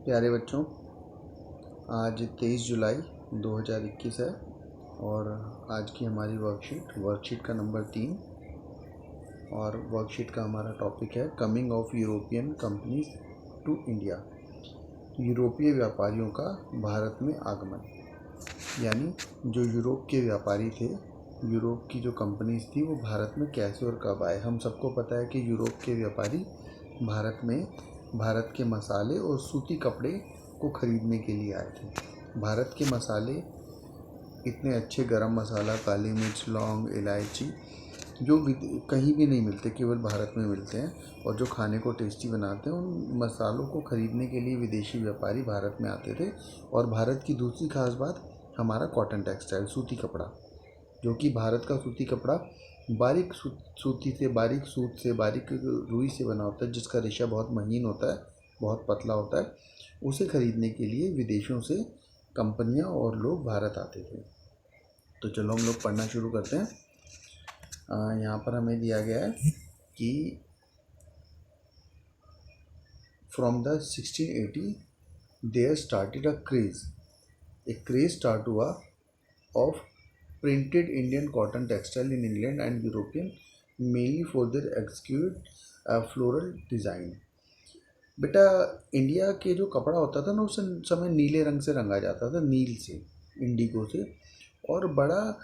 प्यारे बच्चों, आज 23 जुलाई 2021 है और आज की हमारी वर्कशीट का नंबर 3 और वर्कशीट का हमारा टॉपिक है coming of European companies to India. यूरोपीय व्यापारियों का भारत में आगमन, यानी जो यूरोप के व्यापारी थे, यूरोप की जो कंपनीज थी वो भारत में कैसे और कब आए। हम सबको पता है कि यूरोप के व्यापारी भारत के मसाले और सूती कपड़े को ख़रीदने के लिए आए थे। भारत के मसाले इतने अच्छे, गरम मसाला, काली मिर्च, लौंग, इलायची, जो कहीं भी नहीं मिलते, केवल भारत में मिलते हैं और जो खाने को टेस्टी बनाते हैं, उन मसालों को ख़रीदने के लिए विदेशी व्यापारी भारत में आते थे। और भारत की दूसरी खास बात, हमारा कॉटन टेक्सटाइल, सूती कपड़ा, जो कि भारत का सूती कपड़ा बारीक सूती से, बारीक सूत से, बारीक रुई से बना होता है, जिसका रेशा बहुत महीन होता है, बहुत पतला होता है। उसे ख़रीदने के लिए विदेशों से कंपनियां और लोग भारत आते थे। तो चलो हम लोग पढ़ना शुरू करते हैं। यहाँ पर हमें दिया गया है कि from the 1680 there started a craze start हुआ of printed Indian cotton textile in England and European, mainly for their exquisite floral design. बेटा, इंडिया के जो कपड़ा होता था ना, उस समय नीले रंग से रंगा जाता था, नील से, इंडिगो से, और बड़ा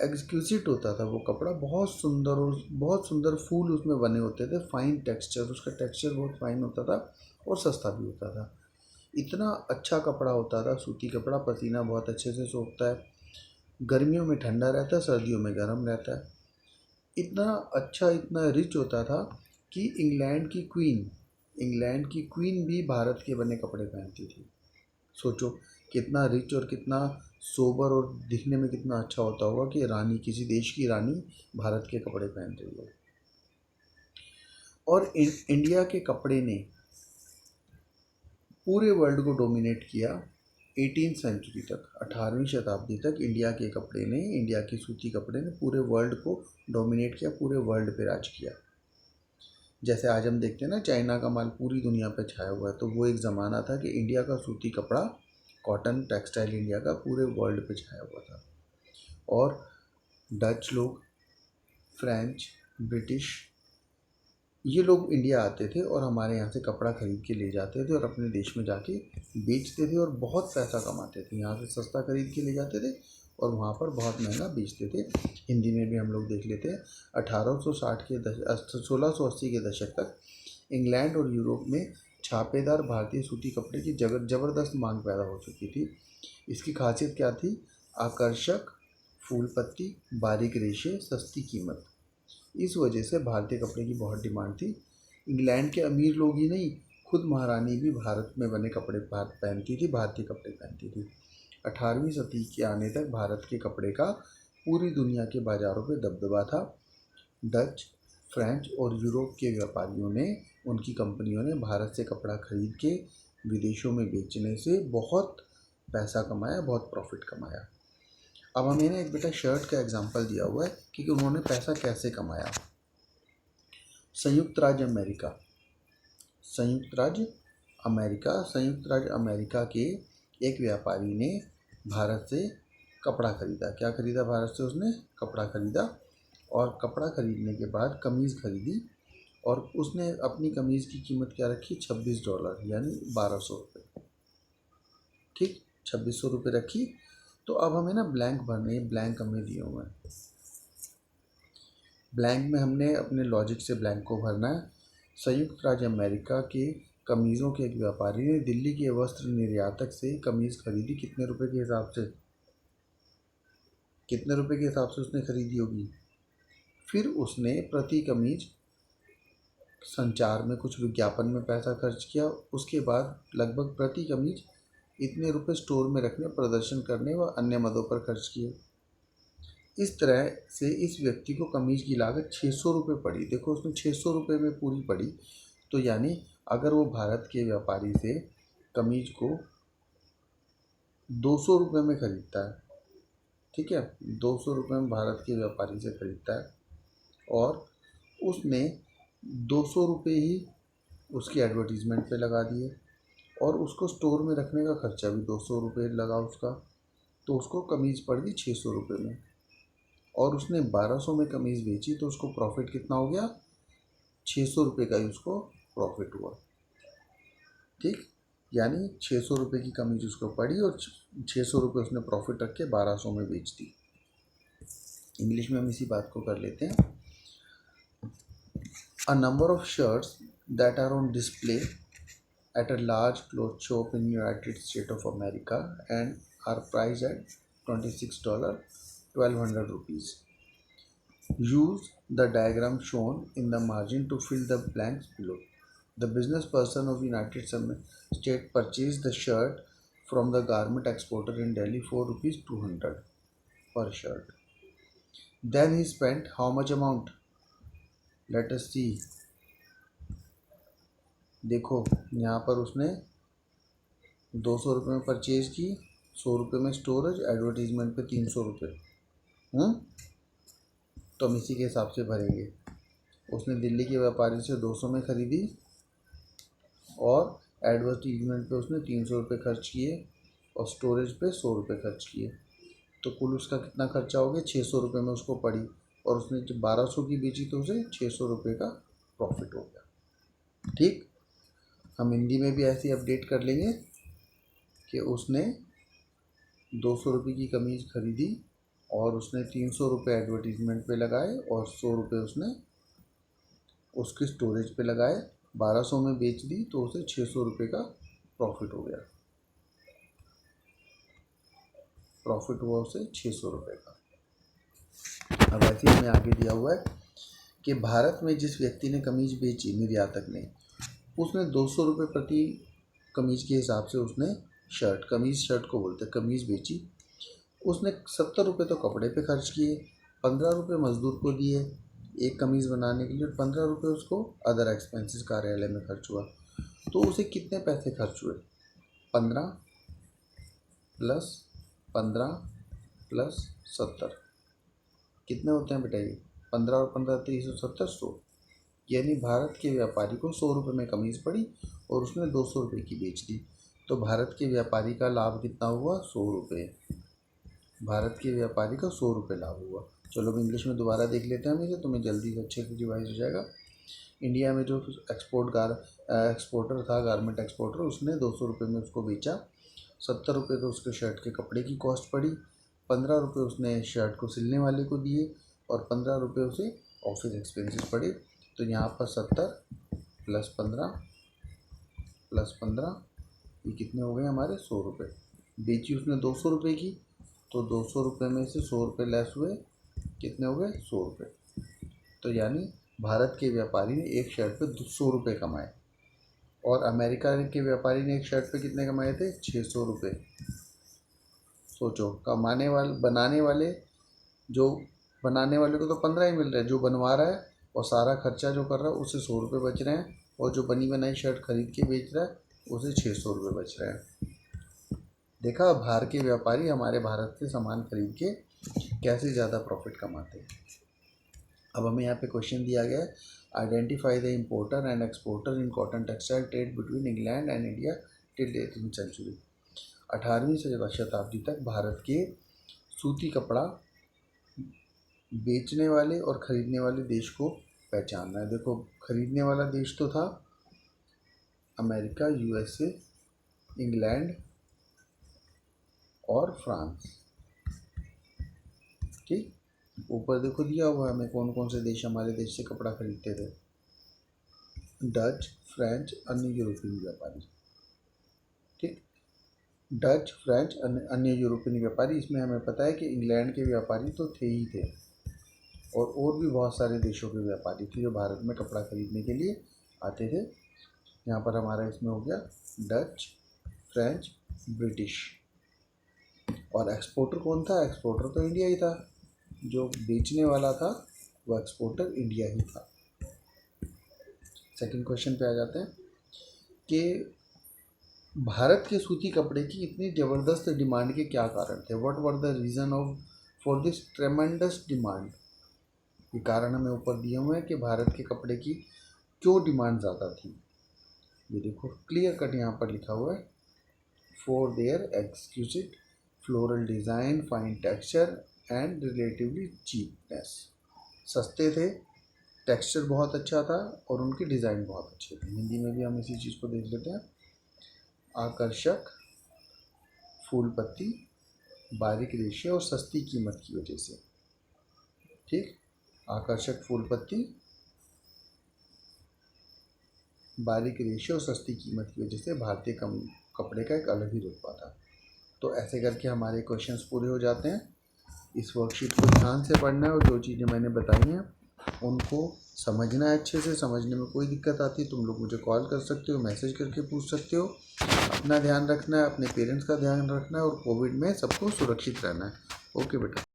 एक्सक्यूसिट होता था वो कपड़ा, बहुत सुंदर, और बहुत सुंदर फूल उसमें बने होते थे, फाइन टेक्सचर, उसका टेक्सचर बहुत फाइन होता था और सस्ता भी होता था। इतना अच्छा कपड़ा होता था सूती कपड़ा, पसीना बहुत अच्छे से सोखता है, गर्मियों में ठंडा रहता है, सर्दियों में गर्म रहता है। इतना अच्छा, इतना रिच होता था कि इंग्लैंड की क्वीन भी भारत के बने कपड़े पहनती थी। सोचो कितना रिच और कितना सोबर और दिखने में कितना अच्छा होता होगा कि रानी, किसी देश की रानी भारत के कपड़े पहन रही है। और इंडिया के कपड़े ने पूरे वर्ल्ड को डोमिनेट किया 18वीं सेंचुरी तक, 18वीं शताब्दी तक इंडिया के सूती कपड़े ने पूरे वर्ल्ड को डोमिनेट किया, पूरे वर्ल्ड पे राज किया। जैसे आज हम देखते हैं ना, चाइना का माल पूरी दुनिया पे छाया हुआ है, तो वो एक ज़माना था कि इंडिया का सूती कपड़ा, कॉटन टेक्सटाइल इंडिया का पूरे वर्ल्ड पे छाया हुआ था। और डच लोग, फ्रेंच, ब्रिटिश, ये लोग इंडिया आते थे और हमारे यहाँ से कपड़ा ख़रीद के ले जाते थे और अपने देश में जाके बेचते थे और बहुत पैसा कमाते थे। यहाँ से सस्ता ख़रीद के ले जाते थे और वहाँ पर बहुत महंगा बेचते थे। हिंदी में भी हम लोग देख लेते हैं, 1680 के दशक तक इंग्लैंड और यूरोप में छापेदार भारतीय सूती कपड़े की ज़बरदस्त मांग पैदा हो चुकी थी। इसकी खासियत क्या थी? आकर्षक फूल पत्ती, बारीक रेशे, सस्ती कीमत। इस वजह से भारतीय कपड़े की बहुत डिमांड थी। इंग्लैंड के अमीर लोग ही नहीं, खुद महारानी भी भारत में बने कपड़े पहनती थी, भारतीय कपड़े पहनती थी। 18वीं सदी के आने तक भारत के कपड़े का पूरी दुनिया के बाज़ारों पे दबदबा था। डच, फ्रेंच और यूरोप के व्यापारियों ने, उनकी कंपनियों ने भारत से कपड़ा खरीद के विदेशों में बेचने से बहुत पैसा कमाया, बहुत प्रॉफिट कमाया। अब हमें ना एक बेटा शर्ट का एग्जांपल दिया हुआ है कि उन्होंने पैसा कैसे कमाया। संयुक्त राज्य अमेरिका के एक व्यापारी ने भारत से कपड़ा खरीदा। क्या खरीदा भारत से? उसने कपड़ा खरीदा, और कपड़ा खरीदने के बाद कमीज़ खरीदी, और उसने अपनी कमीज़ की कीमत क्या रखी? $26, यानी 1200 रुपये। ठीक, 2600 रुपये रखी। तो अब हमें ना ब्लैंक भरने, ब्लैंक हमें दिए हुए हैं। ब्लैंक में हमने अपने लॉजिक से ब्लैंक को भरना है। संयुक्त राज्य अमेरिका के कमीज़ों के एक व्यापारी ने दिल्ली के वस्त्र निर्यातक से कमीज़ खरीदी। कितने रुपए के हिसाब से? कितने रुपए के हिसाब से उसने खरीदी होगी? फिर उसने प्रति कमीज संचार में, कुछ विज्ञापन में पैसा खर्च किया। उसके बाद लगभग प्रति कमीज इतने रुपए स्टोर में रखने, प्रदर्शन करने व अन्य मदों पर खर्च किए। इस तरह से इस व्यक्ति को कमीज की लागत 600 रुपये पड़ी। देखो, उसने 600 रुपये में पूरी पड़ी। तो यानी अगर वो भारत के व्यापारी से कमीज को 200 रुपये में ख़रीदता है, ठीक है, 200 रुपये में भारत के व्यापारी से ख़रीदता है, और उसने 200 रुपये ही उसकी एडवर्टीज़मेंट पे लगा दिए, और उसको स्टोर में रखने का खर्चा भी 200 रुपये लगा उसका, तो उसको कमीज़ पड़ गई 600 रुपये में। और उसने 1200 में कमीज़ बेची तो उसको प्रॉफिट कितना हो गया, 600 रुपये का ही उसको प्रॉफिट हुआ। ठीक, यानी 600 रुपये की कमीज उसको पड़ी और 600 रुपये उसने प्रॉफिट रख के 1200 में बेच दी। इंग्लिश में हम इसी बात को कर लेते हैं। A number of shirts that are on display at a large cloth shop in United States of America and are priced at $26, 1200 rupees. Use the diagram shown in the margin to fill the blanks below. The business person of United States purchased the shirt from the garment exporter in Delhi for rupees 200 per shirt. Then he spent how much amount? Let us see. देखो यहाँ पर उसने 200 रुपये में purchase की, 100 रुपये में storage, advertisement पे 300 रुपये। तो हम इसी के हिसाब से भरेंगे। उसने दिल्ली के व्यापारी से 200 में ख़रीदी और एडवर्टीजमेंट पे उसने 300 रुपये खर्च किए और स्टोरेज पे 100 रुपये खर्च किए। तो कुल उसका कितना खर्चा हो गया, 600 रुपये में उसको पड़ी और उसने जब 1200 की बेची तो उसे 600 रुपये का प्रॉफिट हो गया। ठीक, हम हिंदी में भी ऐसे अपडेट कर लेंगे कि उसने 200 रुपये की कमीज़ ख़रीदी और उसने 300 रुपये एडवर्टीजमेंट पे लगाए और 100 रुपये उसने उसके स्टोरेज पे लगाए, 1200 में बेच दी तो उसे 600 रुपये का प्रॉफिट हो गया। प्रॉफिट हुआ उसे 600 रुपये का। अब ऐसे हमें आगे दिया हुआ है कि भारत में जिस व्यक्ति ने कमीज़ बेची, निर्यातक ने, उसने 200 रुपये प्रति कमीज़ के हिसाब से उसने शर्ट को बोलते हैं कमीज़ बेची। उसने 70 रुपये तो कपड़े पे खर्च किए, 15 रुपये मज़दूर को दिए एक कमीज़ बनाने के लिए, 15 रुपये उसको अदर एक्सपेंसेस कार्यालय में खर्च हुआ। तो उसे कितने पैसे खर्च हुए, 15 प्लस 15 प्लस 70 कितने होते हैं बेटा ये, 15 और 15 370, 100। यानी भारत के व्यापारी को 100 रुपये में कमीज़ पड़ी और उसने 200 रुपये की बेच दी। तो भारत के व्यापारी का लाभ कितना हुआ, 100 रुपये। भारत के व्यापारी का 100 रुपये लाभ हुआ। चलो अब इंग्लिश में दोबारा देख लेते हैं हम इसे, तुम्हें जल्दी से अच्छे से रिवाइज हो जाएगा। इंडिया में जो एक्सपोर्टर था, गारमेंट एक्सपोर्टर, उसने 200 रुपये में उसको बेचा, 70 रुपये तो उसके शर्ट के कपड़े की कॉस्ट पड़ी, 15 रुपये उसने शर्ट को सिलने वाले को दिए और 15 रुपये उसे ऑफिस एक्सपेंसेस पड़े। तो यहाँ पर 70 प्लस 15 प्लस 15 ये कितने हो गए हमारे, 100 रुपये। बेची उसने 200 रुपये की, तो 200 रुपये में से 100 रुपये लेस हुए, कितने हो गए, 100 रुपये। तो यानी भारत के व्यापारी ने एक शर्ट पे 100 रुपये कमाए और अमेरिका के व्यापारी ने एक शर्ट पे कितने कमाए थे, 600 रुपये। सोचो, बनाने वाले को तो 15 ही मिल रहा है, जो बनवा रहा है और सारा खर्चा जो कर रहा है उसे 100 रुपये बच रहे हैं, और जो बनी बनाई शर्ट खरीद के बेच रहा है उसे 600 रुपये बच रहे हैं। देखा, बाहर के व्यापारी हमारे भारत से सामान खरीद के कैसे ज़्यादा प्रॉफिट कमाते हैं। अब हमें यहाँ पे क्वेश्चन दिया गया है, identify the importer and exporter in cotton textile trade between England and India till 18वीं सेंचुरी। 18वीं शताब्दी तक भारत के सूती कपड़ा बेचने वाले और ख़रीदने वाले देश को पहचानना है। देखो, ख़रीदने वाला देश तो था अमेरिका, USA, इंग्लैंड और फ्रांस। ठीक, ऊपर देखो दिया हुआ है हमें कौन कौन से देश हमारे देश से कपड़ा खरीदते थे, डच, फ्रेंच, अन्य यूरोपीय व्यापारी। ठीक, डच, फ्रेंच, अन्य यूरोपीय व्यापारी। इसमें हमें पता है कि इंग्लैंड के व्यापारी तो थे ही थे और भी बहुत सारे देशों के व्यापारी थे जो भारत में कपड़ा खरीदने के लिए आते थे। यहाँ पर हमारा इसमें हो गया डच, फ्रेंच, ब्रिटिश। और एक्सपोर्टर कौन था, एक्सपोर्टर तो इंडिया ही था, जो बेचने वाला था वो एक्सपोर्टर इंडिया ही था। सेकंड क्वेश्चन पे आ जाते हैं कि भारत के सूती कपड़े की इतनी ज़बरदस्त डिमांड के क्या कारण थे, what were the reason for this ट्रेमेंडस demand. ये कारण हमें ऊपर दिए हुए हैं कि भारत के कपड़े की क्यों डिमांड ज़्यादा थी। ये देखो क्लियर कट यहाँ पर लिखा हुआ है, for their exquisite floral design, fine texture and relatively cheapness. सस्ते थे, टेक्सचर बहुत अच्छा था और उनके डिज़ाइन बहुत अच्छे थे। हिंदी में भी हम इसी चीज़ को देख लेते हैं। आकर्षक फूल पत्ती, बारीक रेशे और सस्ती कीमत की वजह से। ठीक, आकर्षक फूल पत्ती, बारीक रेशे और सस्ती कीमत की वजह से भारतीय कपड़े का एक अलग ही रुतबा था। तो ऐसे करके हमारे क्वेश्चंस पूरे हो जाते हैं। इस वर्कशीट को ध्यान से पढ़ना है और जो चीज़ें मैंने बताई हैं उनको समझना है अच्छे से। समझने में कोई दिक्कत आती है तुम लोग मुझे कॉल कर सकते हो, मैसेज करके पूछ सकते हो। अपना ध्यान रखना है, अपने पेरेंट्स का ध्यान रखना है और कोविड में सबको सुरक्षित रहना है। ओके बेटा।